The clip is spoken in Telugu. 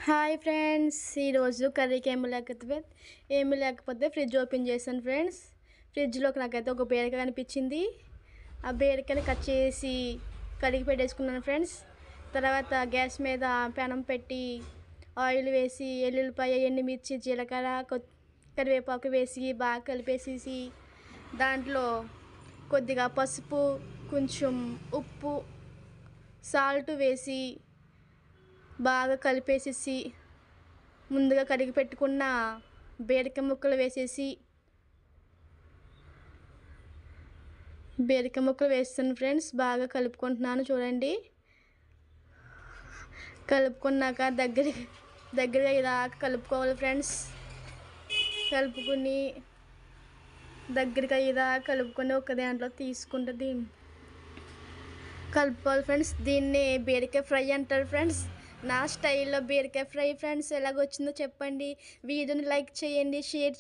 హాయ్ ఫ్రెండ్స్, ఈరోజు కర్రీకి ఏమీ లేకపోతే ఫ్రిడ్జ్ ఓపెన్ చేశాను ఫ్రెండ్స్. ఫ్రిడ్జ్లోకి నాకైతే ఒక బీరకాయ కనిపించింది. ఆ బీరకాయని కట్ చేసి కడిగి పెట్టేసుకున్నాను ఫ్రెండ్స్. తర్వాత గ్యాస్ మీద పెనం పెట్టి ఆయిల్ వేసి ఎల్లుల్లిపాయ, ఎండుమిర్చి, జీలకర్ర, కరివేపాకు వేసి బాగా కలిపేసేసి దాంట్లో కొద్దిగా పసుపు, కొంచెం ఉప్పు, సాల్ట్ వేసి బాగా కలిపేసేసి ముందుగా కడిగి పెట్టుకున్న బీరకాయ ముక్కలు వేస్తాను ఫ్రెండ్స్. బాగా కలుపుకుంటున్నాను చూడండి. కలుపుకున్నాక దగ్గరగా ఇలా కలుపుకోవాలి ఫ్రెండ్స్. కలుపుకొని ఒక దాంట్లో తీసుకుంటే కలుపుకోవాలి ఫ్రెండ్స్. దీన్ని బీరకాయ ఫ్రై అంటారు ఫ్రెండ్స్. నా స్టైల్లో బీరకాయ ఫ్రై ఫ్రెండ్స్. ఎలాగొచ్చిందో చెప్పండి. వీడియోని లైక్ చేయండి, షేర్